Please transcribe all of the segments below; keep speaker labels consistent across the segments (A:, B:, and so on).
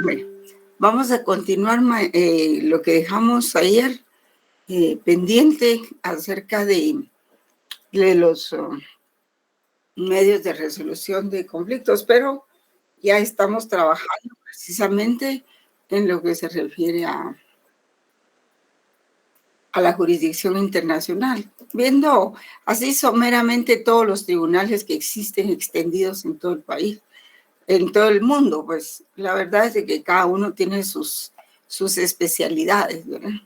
A: Bueno, vamos a continuar lo que dejamos ayer pendiente acerca de los medios de resolución de conflictos, pero ya estamos trabajando precisamente en lo que se refiere a la jurisdicción internacional, viendo así someramente todos los tribunales que existen extendidos en todo el país, en todo el mundo. Pues la verdad es que cada uno tiene sus especialidades, ¿verdad?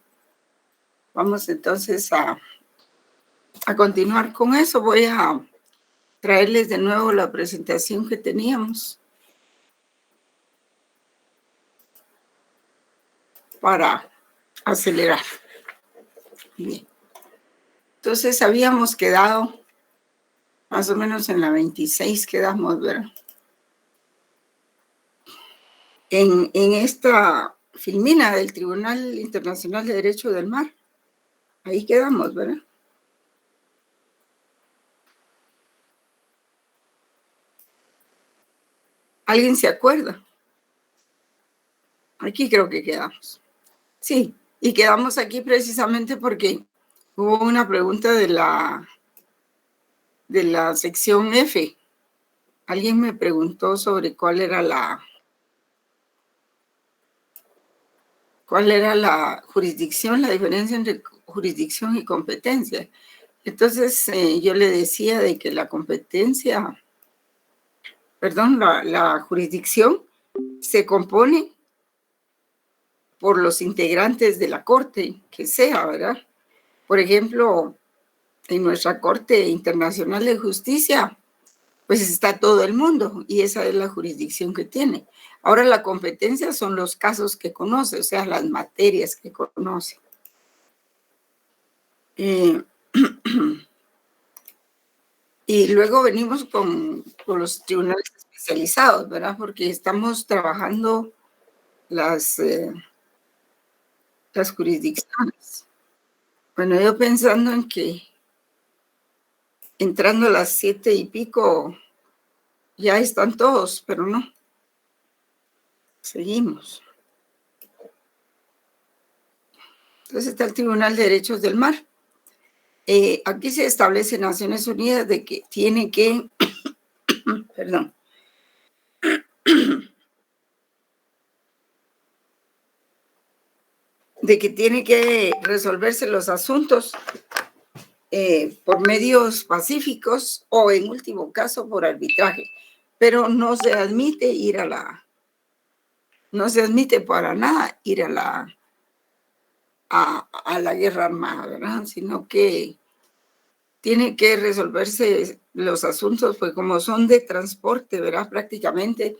A: Vamos entonces a continuar con eso. Voy a traerles de nuevo la presentación que teníamos para acelerar. Bien. Entonces habíamos quedado más o menos en la 26, quedamos, ¿verdad? En esta filmina del Tribunal Internacional de Derecho del Mar. Ahí quedamos, ¿verdad? ¿Alguien se acuerda? Aquí creo que quedamos. Sí, y quedamos aquí precisamente porque hubo una pregunta de la sección F. Alguien me preguntó sobre cuál era la jurisdicción, la diferencia entre jurisdicción y competencia. Entonces yo le decía de que la jurisdicción se compone por los integrantes de la Corte, que sea, ¿verdad? Por ejemplo, en nuestra Corte Internacional de Justicia, pues está todo el mundo y esa es la jurisdicción que tiene. Ahora la competencia son los casos que conoce, o sea, las materias que conoce. Y luego venimos con los tribunales especializados, ¿verdad? Porque estamos trabajando las jurisdicciones. Bueno, yo pensando en que entrando a las 7 y pico ya están todos, pero no. Seguimos. Entonces está el Tribunal de Derechos del Mar. Aquí se establece en Naciones Unidas de que tiene que, perdón, de que tiene que resolverse los asuntos por medios pacíficos o en último caso por arbitraje, pero no se admite no se admite para nada ir a la guerra armada, ¿verdad? Sino que tiene que resolverse los asuntos, pues como son de transporte, ¿verdad? Prácticamente,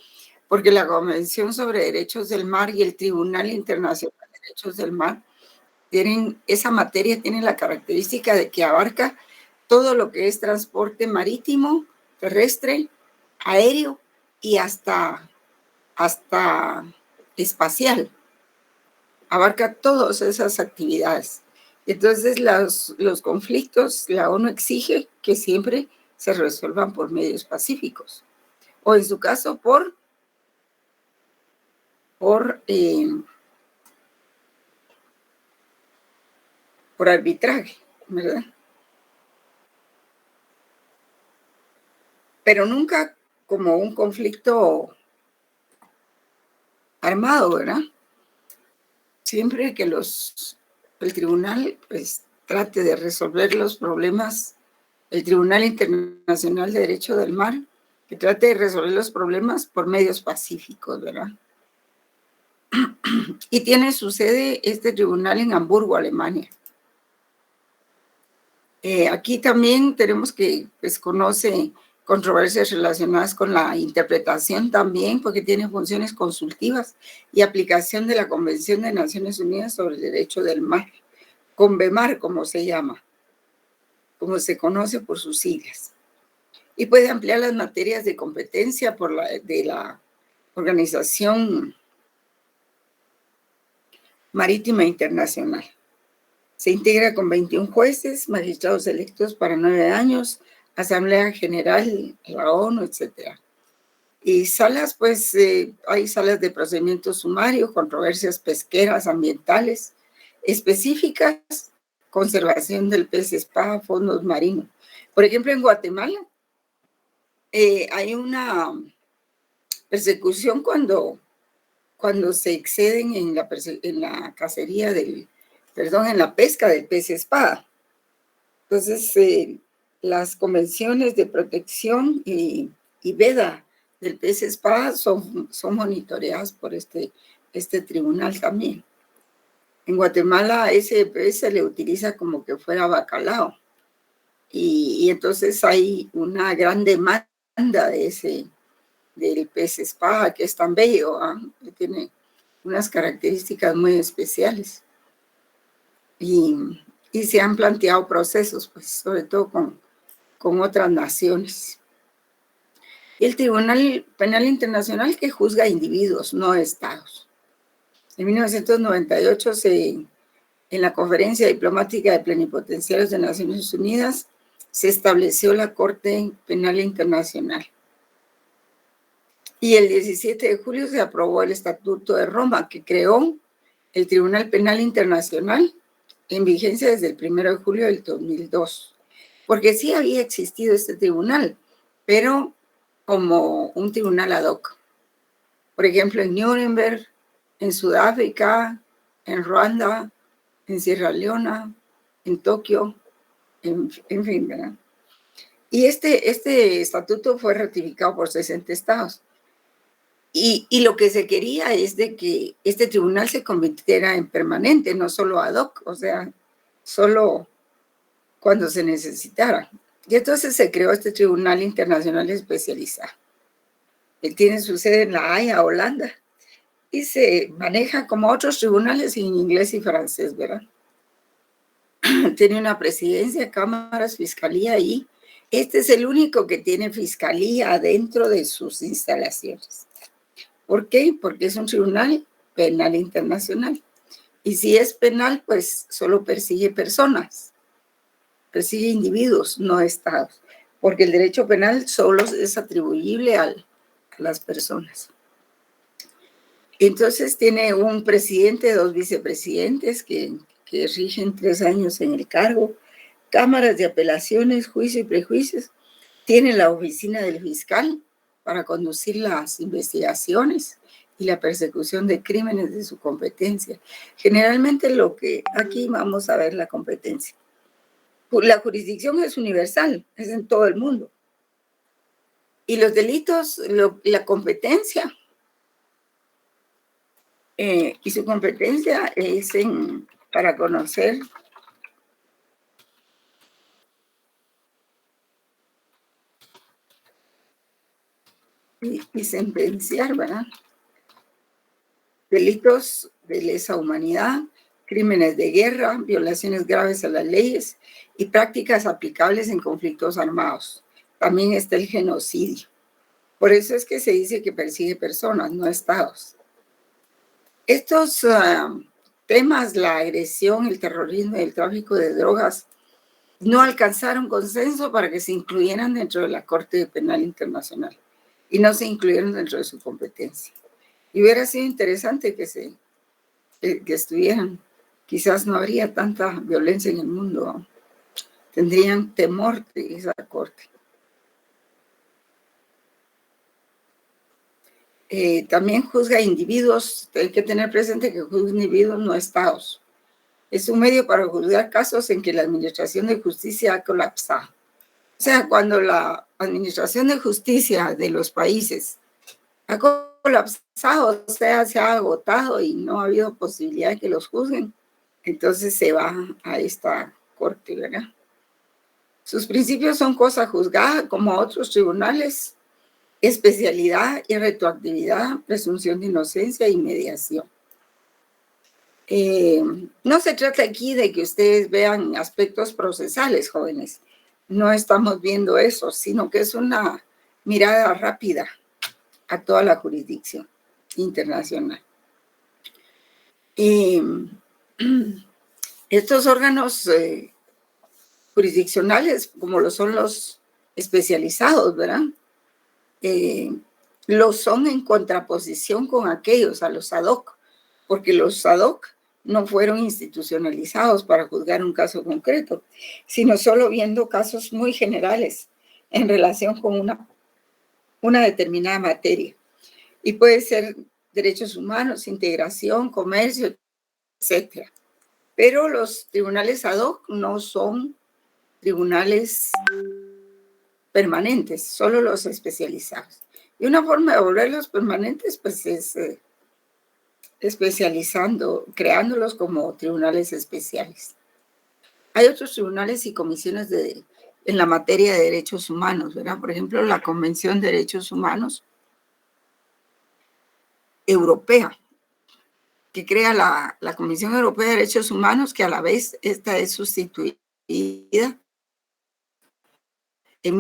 A: porque la Convención sobre Derechos del Mar y el Tribunal Internacional de Derechos del Mar esa materia tiene la característica de que abarca todo lo que es transporte marítimo, terrestre, aéreo y hasta espacial. Abarca todas esas actividades. Entonces, los conflictos, la ONU exige que siempre se resuelvan por medios pacíficos, o en su caso por arbitraje, ¿verdad? Pero nunca como un conflicto armado, ¿verdad? Siempre que el tribunal pues trate de resolver los problemas, el Tribunal Internacional de Derecho del Mar, que trate de resolver los problemas por medios pacíficos, ¿verdad? Y tiene su sede este tribunal en Hamburgo, Alemania. Aquí también tenemos que, pues, conoce controversias relacionadas con la interpretación también, porque tiene funciones consultivas y aplicación de la Convención de Naciones Unidas sobre el Derecho del Mar, CONVEMAR, como se llama, como se conoce por sus siglas. Y puede ampliar las materias de competencia de la Organización Marítima Internacional. Se integra con 21 jueces, magistrados electos para 9 años, Asamblea General, la ONU, etc. Y salas, pues hay salas de procedimiento sumario, controversias pesqueras, ambientales, específicas, conservación del pez espada, fondos marinos. Por ejemplo, en Guatemala hay una persecución cuando se exceden en la cacería en la pesca del pez espada. Entonces, las convenciones de protección y veda del pez espada son monitoreadas por este tribunal también. En Guatemala ese pez se le utiliza como que fuera bacalao. Y entonces hay una gran demanda del pez espada, que es tan bello, que tiene unas características muy especiales. Y se han planteado procesos, pues, sobre todo con otras naciones. El Tribunal Penal Internacional, que juzga a individuos, no estados. En 1998, en la Conferencia Diplomática de Plenipotenciarios de Naciones Unidas, se estableció la Corte Penal Internacional. Y el 17 de julio se aprobó el Estatuto de Roma, que creó el Tribunal Penal Internacional, en vigencia desde el 1 de julio del 2002. Porque sí había existido este tribunal, pero como un tribunal ad hoc. Por ejemplo, en Nuremberg, en Sudáfrica, en Ruanda, en Sierra Leona, en Tokio, en fin, ¿verdad? Y este estatuto fue ratificado por 60 estados. Y lo que se quería es de que este tribunal se convirtiera en permanente, no solo ad hoc, o sea, solo cuando se necesitara. Y entonces se creó este Tribunal Internacional Especializado. Él tiene su sede en La Haya, Holanda, y se maneja como otros tribunales en inglés y francés, ¿verdad? Tiene una presidencia, cámaras, fiscalía, y este es el único que tiene fiscalía dentro de sus instalaciones. ¿Por qué? Porque es un tribunal penal internacional. Y si es penal, pues solo persigue personas, persigue individuos, no estados, porque el derecho penal solo es atribuible a las personas. Entonces tiene un presidente, 2 vicepresidentes que rigen 3 años en el cargo, cámaras de apelaciones, juicio y prejuicios. Tiene la oficina del fiscal para conducir las investigaciones y la persecución de crímenes de su competencia. Generalmente lo que aquí vamos a ver la competencia. La jurisdicción es universal, es en todo el mundo. Y los delitos, la competencia, y su competencia es para conocer y sentenciar, ¿verdad? Delitos de lesa humanidad, crímenes de guerra, violaciones graves a las leyes y prácticas aplicables en conflictos armados. También está el genocidio. Por eso es que se dice que persigue personas, no estados. Estos temas, la agresión, el terrorismo y el tráfico de drogas, no alcanzaron consenso para que se incluyeran dentro de la Corte Penal Internacional y no se incluyeron dentro de su competencia. Y hubiera sido interesante que estuvieran. Quizás no habría tanta violencia en el mundo. Tendrían temor de esa corte. También juzga individuos. Hay que tener presente que juzga individuos, no estados. Es un medio para juzgar casos en que la administración de justicia ha colapsado. O sea, cuando la administración de justicia de los países ha colapsado, o sea, se ha agotado y no ha habido posibilidad de que los juzguen, entonces se va a esta corte, ¿verdad? Sus principios son cosa juzgada, como otros tribunales, especialidad y retroactividad, presunción de inocencia y mediación. No se trata aquí de que ustedes vean aspectos procesales, jóvenes. No estamos viendo eso, sino que es una mirada rápida a toda la jurisdicción internacional. Estos órganos jurisdiccionales, como lo son los especializados, ¿verdad? lo son en contraposición con aquellos, a los ad hoc, porque los ad hoc no fueron institucionalizados para juzgar un caso concreto, sino solo viendo casos muy generales en relación con una determinada materia. Y puede ser derechos humanos, integración, comercio, etc. Pero los tribunales ad hoc no son tribunales permanentes, solo los especializados. Y una forma de volverlos permanentes, pues es especializando, creándolos como tribunales especiales. Hay otros tribunales y comisiones en la materia de derechos humanos, ¿verdad? Por ejemplo, la Convención de Derechos Humanos Europea, que crea la Comisión Europea de Derechos Humanos, que a la vez esta es sustituida en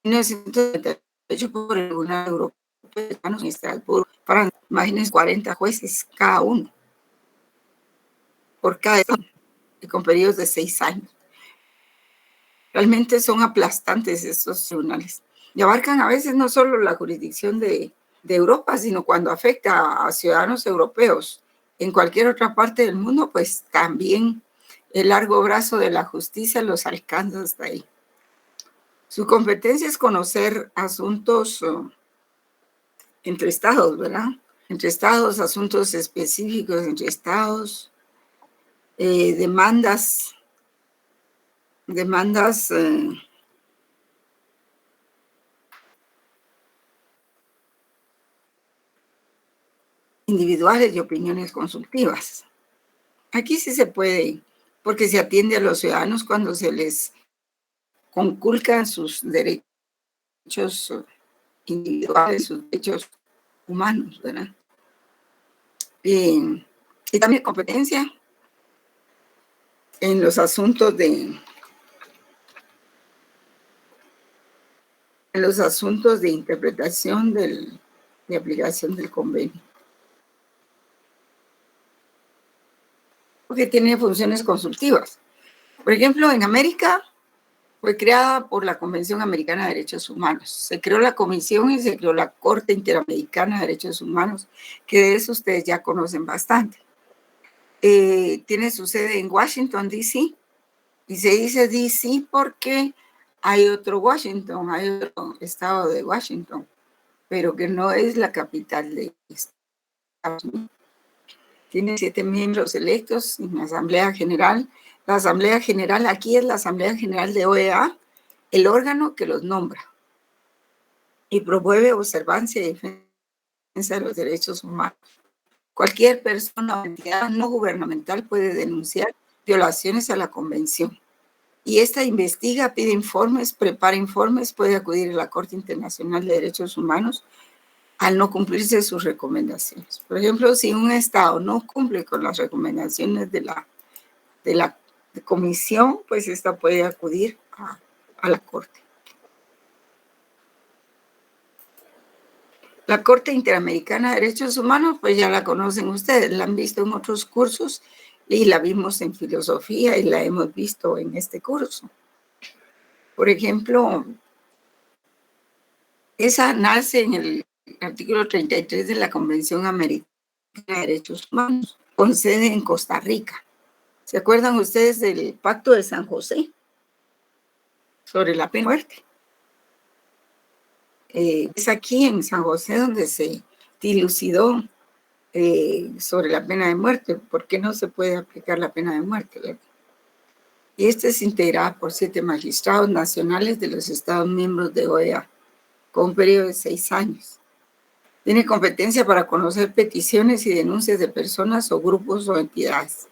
A: 1998 por el Tribunal Europeo de Derechos Humanos en Estrasburgo, para imagínense 40 jueces cada uno, por cada estado, y con periodos de 6 años. Realmente son aplastantes estos tribunales. Y abarcan a veces no solo la jurisdicción de Europa, sino cuando afecta a ciudadanos europeos en cualquier otra parte del mundo, pues también el largo brazo de la justicia los alcanza hasta ahí. Su competencia es conocer asuntos entre estados, ¿verdad? Entre estados, asuntos específicos entre estados, demandas individuales y opiniones consultivas. Aquí sí se puede, porque se atiende a los ciudadanos cuando se les conculcan sus derechos individuales, sus derechos humanos, ¿verdad? Y también competencia en los asuntos de interpretación de aplicación del convenio. Porque tiene funciones consultivas. Por ejemplo, en América fue creada por la Convención Americana de Derechos Humanos. Se creó la Comisión y se creó la Corte Interamericana de Derechos Humanos, que de eso ustedes ya conocen bastante. Tiene su sede en Washington, D.C., y se dice D.C. porque hay otro Washington, hay otro estado de Washington, pero que no es la capital de Estados Unidos. Tiene 7 miembros electos en la Asamblea General. La Asamblea General aquí es la Asamblea General de OEA, el órgano que los nombra y promueve observancia y defensa de los derechos humanos. Cualquier persona o entidad no gubernamental puede denunciar violaciones a la Convención. Y esta investiga, pide informes, prepara informes, puede acudir a la Corte Internacional de Derechos Humanos al no cumplirse sus recomendaciones. Por ejemplo, si un Estado no cumple con las recomendaciones de la comisión, pues esta puede acudir a la Corte. La Corte Interamericana de Derechos Humanos, pues ya la conocen ustedes, la han visto en otros cursos y la vimos en filosofía y la hemos visto en este curso. Por ejemplo, esa nace en el artículo 33 de la Convención Americana de Derechos Humanos, con sede en Costa Rica. ¿Se acuerdan ustedes del Pacto de San José sobre la pena de muerte? Es aquí en San José donde se dilucidó sobre la pena de muerte, por qué no se puede aplicar la pena de muerte, ¿verdad? Y esta es integrada por 7 magistrados nacionales de los Estados miembros de OEA, con un periodo de 6 años. Tiene competencia para conocer peticiones y denuncias de personas o grupos o entidades.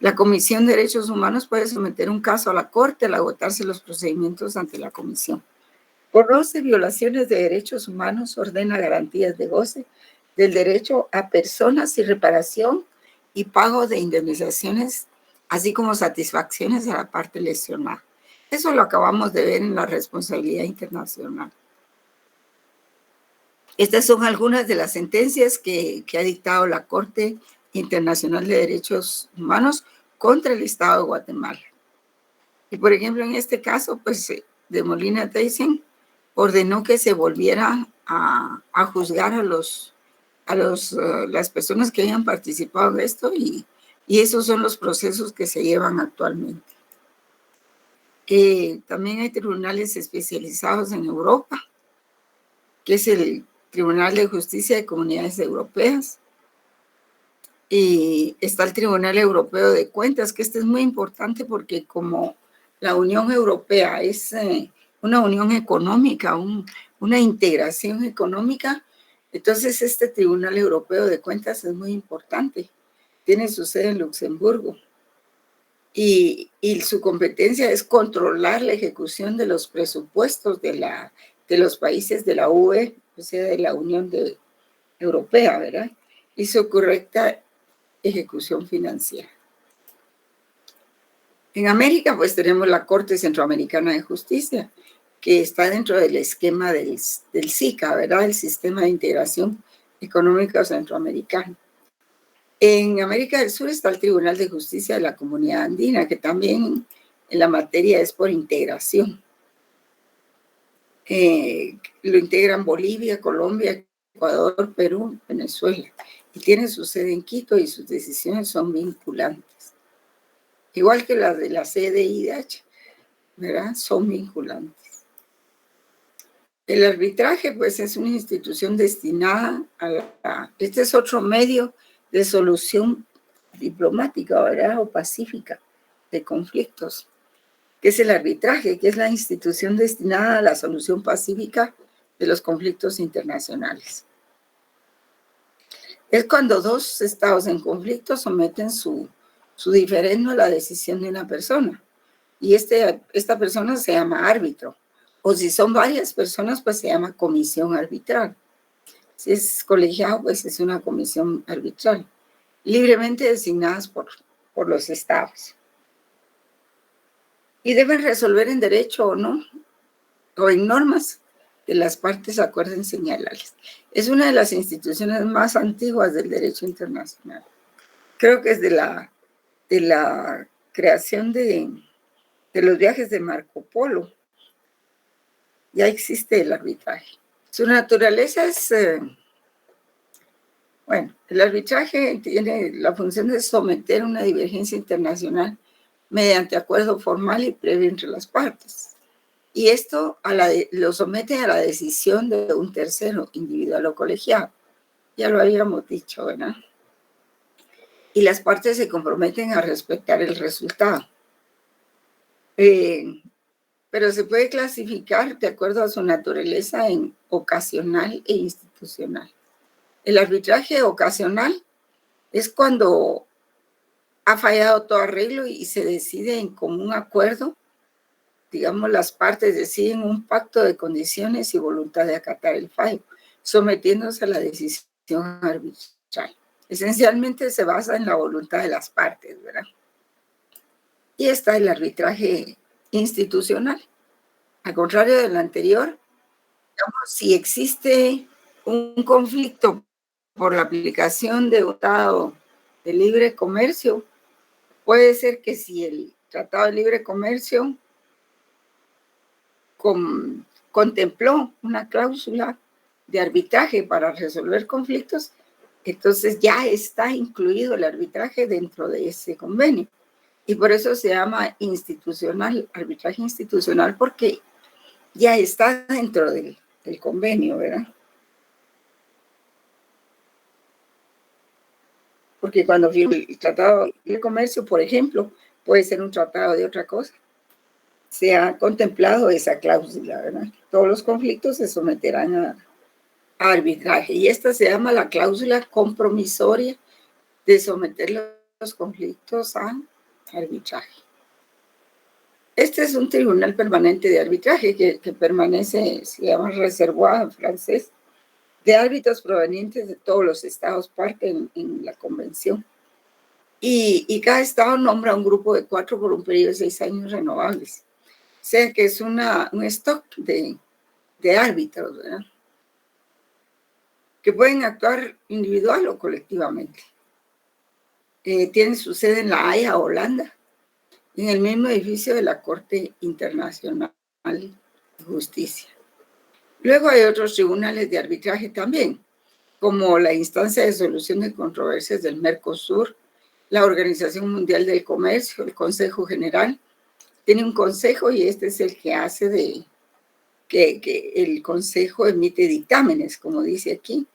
A: La Comisión de Derechos Humanos puede someter un caso a la Corte al agotarse los procedimientos ante la Comisión. Conoce violaciones de derechos humanos, ordena garantías de goce del derecho a personas y reparación y pago de indemnizaciones, así como satisfacciones a la parte lesionada. Eso lo acabamos de ver en la responsabilidad internacional. Estas son algunas de las sentencias que ha dictado la Corte Internacional de Derechos Humanos contra el Estado de Guatemala. Y por ejemplo, en este caso, pues de Molina Thyssen ordenó que se volviera a juzgar las personas que hayan participado en esto y esos son los procesos que se llevan actualmente. También hay tribunales especializados en Europa, que es el Tribunal de Justicia de Comunidades Europeas, y está el Tribunal Europeo de Cuentas, que este es muy importante porque como la Unión Europea es una unión económica, una integración económica, entonces este Tribunal Europeo de Cuentas es muy importante. Tiene su sede en Luxemburgo y su competencia es controlar la ejecución de los presupuestos de los países de la UE, o sea, de la Unión Europea, ¿verdad? Y su correcta ejecución financiera. En América, pues tenemos la Corte Centroamericana de Justicia, que está dentro del esquema del SICA, ¿verdad? El Sistema de Integración Económica Centroamericano. En América del Sur está el Tribunal de Justicia de la Comunidad Andina, que también en la materia es por integración. Lo integran Bolivia, Colombia, Ecuador, Perú, Venezuela. Y tiene su sede en Quito y sus decisiones son vinculantes. Igual que las de la CDIDH, ¿verdad? Son vinculantes. El arbitraje, pues, es una institución destinada este es otro medio de solución diplomática, ¿verdad? O pacífica de conflictos, que es el arbitraje, que es la institución destinada a la solución pacífica de los conflictos internacionales. Es cuando dos estados en conflicto someten su diferendo a la decisión de una persona. Y esta persona se llama árbitro. O si son varias personas, pues se llama comisión arbitral. Si es colegiado, pues es una comisión arbitral, libremente designadas por los estados. Y deben resolver en derecho o no, o en normas que las partes acuerden señalarles. Es una de las instituciones más antiguas del derecho internacional. Creo que es de la creación de los viajes de Marco Polo. Ya existe el arbitraje. Su naturaleza es, el arbitraje tiene la función de someter una divergencia internacional mediante acuerdo formal y previo entre las partes. Y esto lo somete a la decisión de un tercero, individual o colegiado. Ya lo habíamos dicho, ¿verdad? Y las partes se comprometen a respetar el resultado. Pero se puede clasificar de acuerdo a su naturaleza en ocasional e institucional. El arbitraje ocasional es cuando ha fallado todo arreglo y se decide en común acuerdo, digamos, las partes deciden un pacto de condiciones y voluntad de acatar el fallo, sometiéndose a la decisión arbitral. Esencialmente se basa en la voluntad de las partes, ¿verdad? Y está el arbitraje institucional. Al contrario del anterior, digamos, si existe un conflicto por la aplicación de un tratado de libre comercio, puede ser que si el tratado de libre comercio contempló una cláusula de arbitraje para resolver conflictos, entonces ya está incluido el arbitraje dentro de ese convenio. Y por eso se llama institucional, arbitraje institucional, porque ya está dentro del convenio, ¿verdad? Porque cuando firma el tratado de comercio, por ejemplo, puede ser un tratado de otra cosa. Se ha contemplado esa cláusula, ¿verdad? Todos los conflictos se someterán a arbitraje. Y esta se llama la cláusula compromisoria de someter los conflictos a arbitraje. Este es un tribunal permanente de arbitraje que permanece, se llama reservoir en francés, de árbitros provenientes de todos los estados parte en la convención. Y cada estado nombra un grupo de 4 por un periodo de 6 años renovables. O sea que es un stock de árbitros, ¿verdad? Que pueden actuar individual o colectivamente. Tiene su sede en La Haya, Holanda, en el mismo edificio de la Corte Internacional de Justicia. Luego hay otros tribunales de arbitraje también, como la Instancia de Solución de Controversias del Mercosur, la Organización Mundial del Comercio, el Consejo General. Tiene un consejo y este es el que hace de que el consejo emite dictámenes, como dice aquí.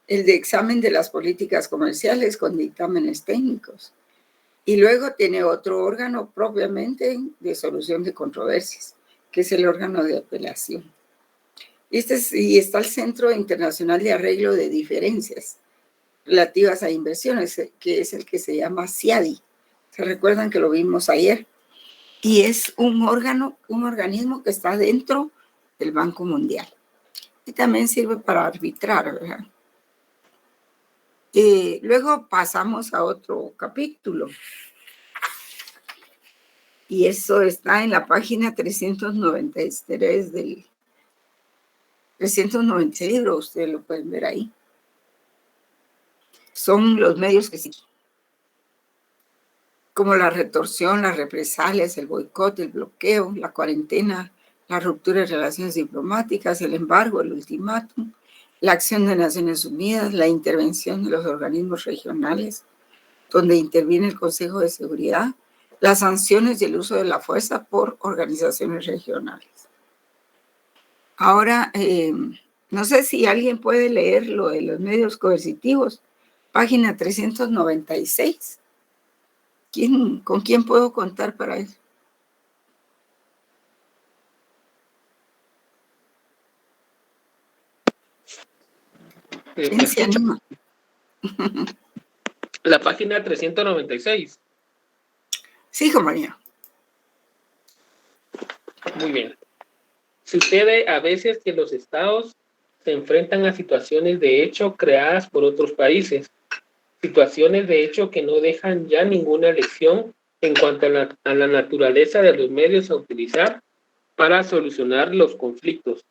A: El de examen de las políticas comerciales con dictámenes técnicos. Y luego tiene otro órgano propiamente de solución de controversias, que es el órgano de apelación. Y está el Centro Internacional de Arreglo de Diferencias relativas a inversiones, que es el que se llama CIADI. ¿Se recuerdan que lo vimos ayer? Y es un organismo que está dentro del Banco Mundial. Y también sirve para arbitrar, ¿verdad? Luego pasamos a otro capítulo. Y eso está en la página 393 del 390 libro, ustedes lo pueden ver ahí. Son los medios que sí, como la retorsión, las represalias, el boicot, el bloqueo, la cuarentena, la ruptura de relaciones diplomáticas, el embargo, el ultimátum, la acción de Naciones Unidas, la intervención de los organismos regionales, donde interviene el Consejo de Seguridad, las sanciones y el uso de la fuerza por organizaciones regionales. Ahora, no sé si alguien puede leer lo de los medios coercitivos, página 396. ¿Con quién puedo contar para eso? ¿Quién se anima?
B: La página 396.
A: Sí, compañero.
B: Muy bien. Sucede a veces que los estados se enfrentan a situaciones de hecho creadas por otros países, situaciones de hecho que no dejan ya ninguna elección en cuanto a la naturaleza de los medios a utilizar para solucionar los conflictos.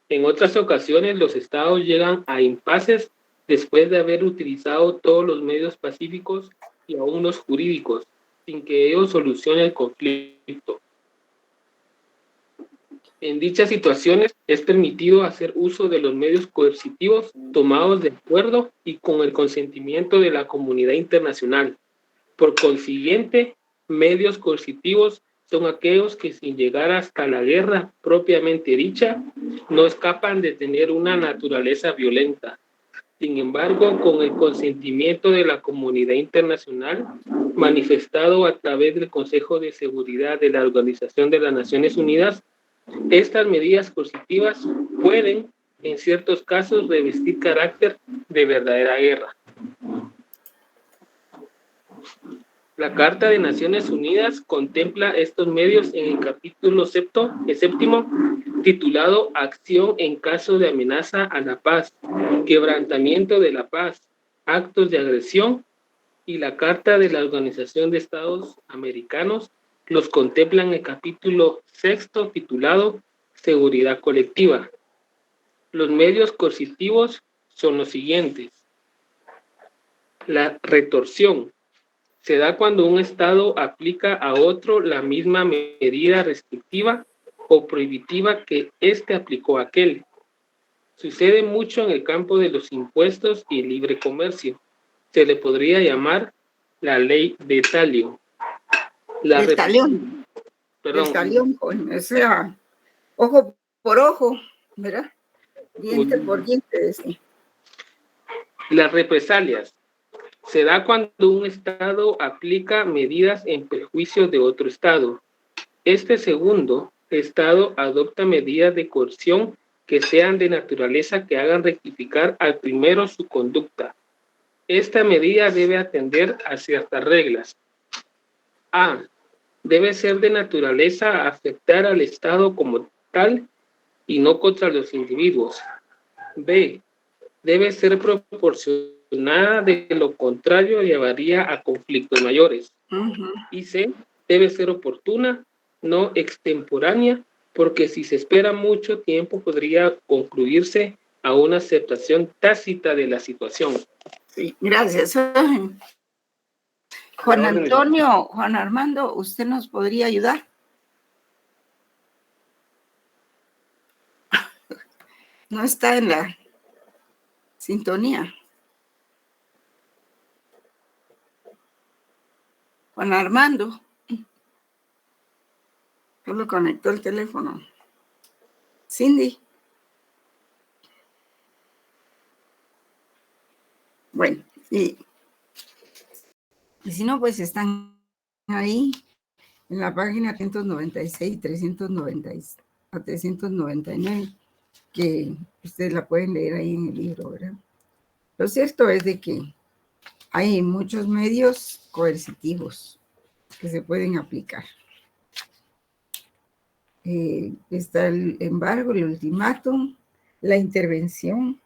B: En otras ocasiones los estados llegan a impases después de haber utilizado todos los medios pacíficos y aún los jurídicos, sin que ellos solucionen el conflicto. En dichas situaciones es permitido hacer uso de los medios coercitivos tomados de acuerdo y con el consentimiento de la comunidad internacional. Por consiguiente, medios coercitivos son aquellos que sin llegar hasta la guerra propiamente dicha, no escapan de tener una naturaleza violenta. Sin embargo, con el consentimiento de la comunidad internacional, manifestado a través del Consejo de Seguridad de la Organización de las Naciones Unidas, estas medidas coercitivas pueden, en ciertos casos, revestir carácter de verdadera guerra. La Carta de Naciones Unidas contempla estos medios en el capítulo séptimo, titulado Acción en caso de amenaza a la paz, quebrantamiento de la paz, actos de agresión, y la Carta de la Organización de Estados Americanos los contempla en el capítulo sexto, titulado Seguridad Colectiva. Los medios coercitivos son los siguientes. La retorsión se da cuando un Estado aplica a otro la misma medida restrictiva o prohibitiva que éste aplicó a aquel. Sucede mucho en el campo de los impuestos y el libre comercio. Se le podría llamar la ley de talio.
A: El talión.
B: Perdón.
A: El talión, o sea, ojo por ojo, ¿verdad? Diente por diente. Sí.
B: Las represalias. Se da cuando un Estado aplica medidas en perjuicio de otro Estado. Este segundo Estado adopta medidas de coerción que sean de naturaleza que hagan rectificar al primero su conducta. Esta medida debe atender a ciertas reglas. A. Debe ser de naturaleza a afectar al Estado como tal y no contra los individuos. B. Debe ser proporcionada, de lo contrario llevaría a conflictos mayores. Y C. Debe ser oportuna, no extemporánea, porque si se espera mucho tiempo podría concluirse a una aceptación tácita de la situación.
A: Sí, gracias. Juan Antonio, Juan Armando, ¿usted nos podría ayudar? No está en la sintonía. Juan Armando. Solo conectó el teléfono. Cindy. Bueno, y si no, pues están ahí en la página 396, 390 a 399, que ustedes la pueden leer ahí en el libro, ¿verdad? Lo cierto es de que hay muchos medios coercitivos que se pueden aplicar. Está el embargo, el ultimátum, la intervención,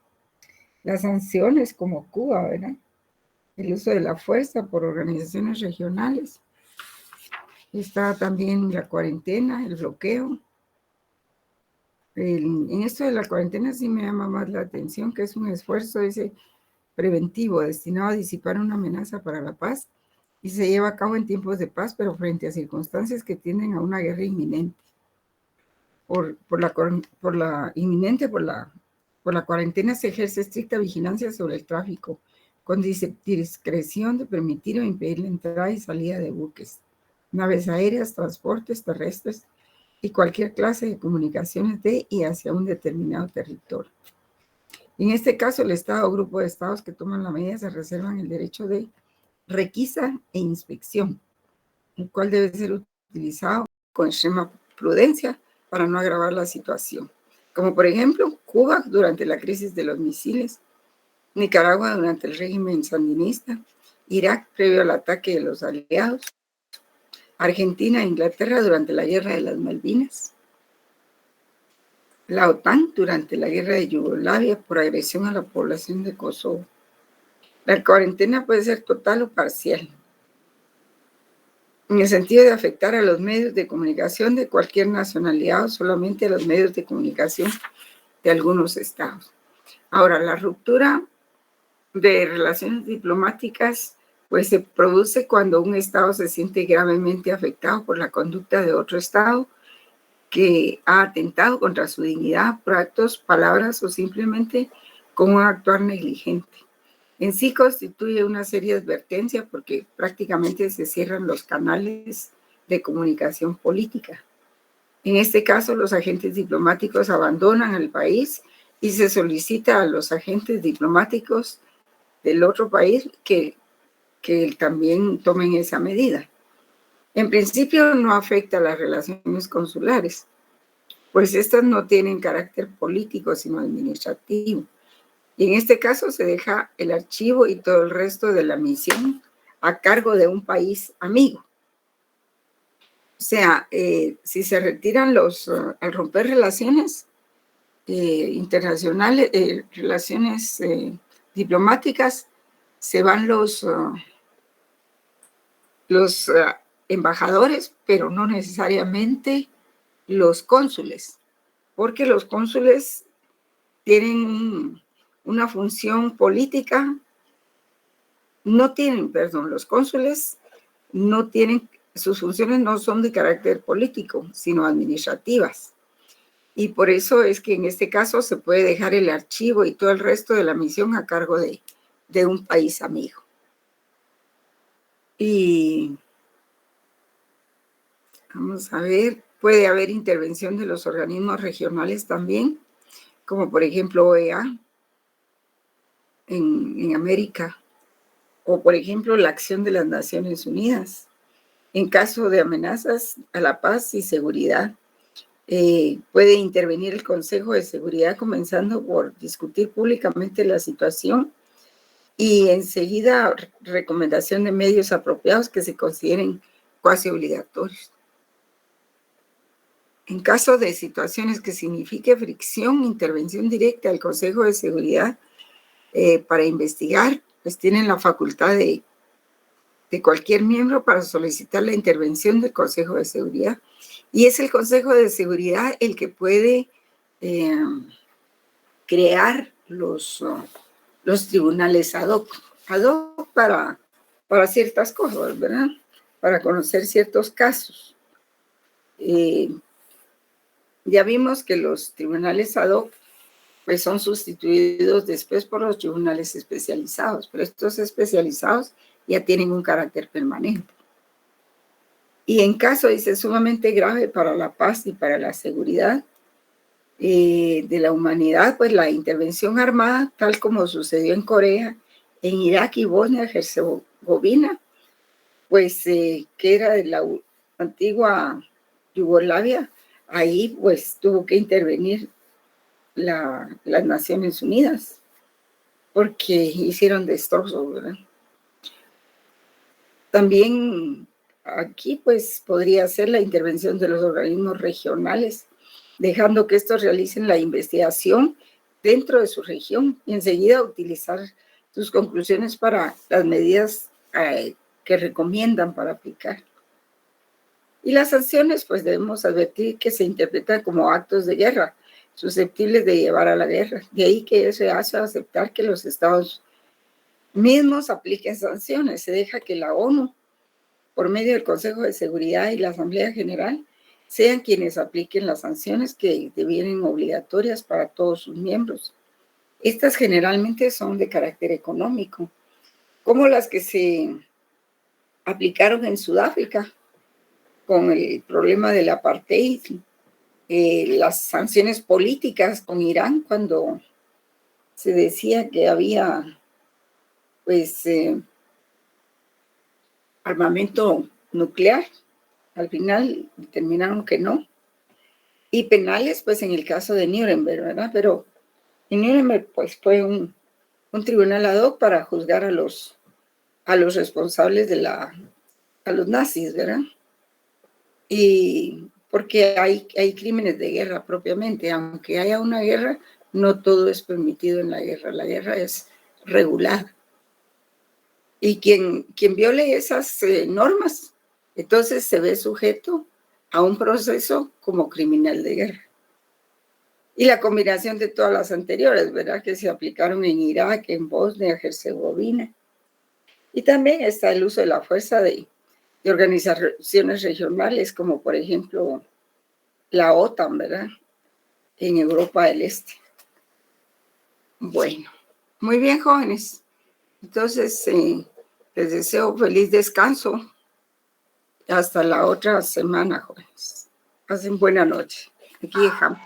A: las sanciones como Cuba, ¿verdad? El uso de la fuerza por organizaciones regionales. Está también la cuarentena, el bloqueo. En esto de la cuarentena sí me llama más la atención, que es un esfuerzo ese preventivo destinado a disipar una amenaza para la paz y se lleva a cabo en tiempos de paz, pero frente a circunstancias que tienden a una guerra inminente. Por la cuarentena se ejerce estricta vigilancia sobre el tráfico, con discreción de permitir o impedir la entrada y salida de buques, naves aéreas, transportes terrestres y cualquier clase de comunicaciones de y hacia un determinado territorio. En este caso, el Estado o grupo de Estados que toman la medida se reservan el derecho de requisa e inspección, el cual debe ser utilizado con extrema prudencia para no agravar la situación. Como por ejemplo, Cuba durante la crisis de los misiles, Nicaragua durante el régimen sandinista, Irak previo al ataque de los aliados, Argentina e Inglaterra durante la guerra de las Malvinas, la OTAN durante la guerra de Yugoslavia por agresión a la población de Kosovo. La cuarentena puede ser total o parcial, en el sentido de afectar a los medios de comunicación de cualquier nacionalidad o solamente a los medios de comunicación de algunos estados. Ahora, la ruptura de relaciones diplomáticas pues se produce cuando un estado se siente gravemente afectado por la conducta de otro estado que ha atentado contra su dignidad por actos, palabras o simplemente con un actuar negligente. En sí constituye una seria advertencia porque prácticamente se cierran los canales de comunicación política. En este caso, los agentes diplomáticos abandonan el país y se solicita a los agentes diplomáticos del otro país que también tomen esa medida. En principio no afecta a las relaciones consulares, pues estas no tienen carácter político, sino administrativo. Y en este caso se deja el archivo y todo el resto de la misión a cargo de un país amigo. O sea, si se retiran al romper relaciones internacionales, relaciones diplomáticas, se van los embajadores, pero no necesariamente los cónsules, porque los cónsules tienen una función política, los cónsules no tienen, sus funciones no son de carácter político, sino administrativas. Y por eso es que en este caso se puede dejar el archivo y todo el resto de la misión a cargo de un país amigo. Y vamos a ver, puede haber intervención de los organismos regionales también, como por ejemplo OEA en América, o por ejemplo la acción de las Naciones Unidas en caso de amenazas a la paz y seguridad. Puede intervenir el Consejo de Seguridad comenzando por discutir públicamente la situación y enseguida recomendación de medios apropiados que se consideren cuasi obligatorios. En caso de situaciones que signifique fricción, intervención directa al Consejo de Seguridad para investigar, pues tienen la facultad de cualquier miembro para solicitar la intervención del Consejo de Seguridad. Y es el Consejo de Seguridad el que puede crear los tribunales ad hoc para ciertas cosas, ¿verdad? Para conocer ciertos casos. Ya vimos que los tribunales ad hoc pues son sustituidos después por los tribunales especializados, pero estos especializados ya tienen un carácter permanente. Y en caso, dice, sumamente grave para la paz y para la seguridad de la humanidad, pues la intervención armada, tal como sucedió en Corea, en Irak y Bosnia-Herzegovina, pues que era de la antigua Yugoslavia, ahí pues tuvo que intervenir las Naciones Unidas, porque hicieron destrozos, ¿verdad? También aquí pues podría ser la intervención de los organismos regionales, dejando que estos realicen la investigación dentro de su región y enseguida utilizar sus conclusiones para las medidas que recomiendan para aplicar. Y las sanciones, pues debemos advertir que se interpretan como actos de guerra, susceptibles de llevar a la guerra. De ahí que se hace aceptar que los estados mismos apliquen sanciones. Se deja que la ONU, por medio del Consejo de Seguridad y la Asamblea General, sean quienes apliquen las sanciones que devienen obligatorias para todos sus miembros. Estas generalmente son de carácter económico, como las que se aplicaron en Sudáfrica con el problema del apartheid, las sanciones políticas con Irán cuando se decía que había pues armamento nuclear. Al final determinaron que no. Y penales, pues en el caso de Nuremberg, ¿verdad? Pero en Nuremberg pues fue un tribunal ad hoc para juzgar a los responsables a los nazis, ¿verdad? Y porque hay crímenes de guerra propiamente, aunque haya una guerra, no todo es permitido en la guerra es regulada. Y quien viole esas normas, entonces se ve sujeto a un proceso como criminal de guerra. Y la combinación de todas las anteriores, ¿verdad? Que se aplicaron en Irak, en Bosnia, Herzegovina. Y también está el uso de la fuerza de organizaciones regionales, como por ejemplo la OTAN, ¿verdad? En Europa del Este. Bueno, muy bien, jóvenes. Entonces, les deseo feliz descanso. Hasta la otra semana, jóvenes. Pasen buena noche. Aquí dejamos.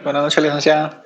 C: Buenas noches, licenciada.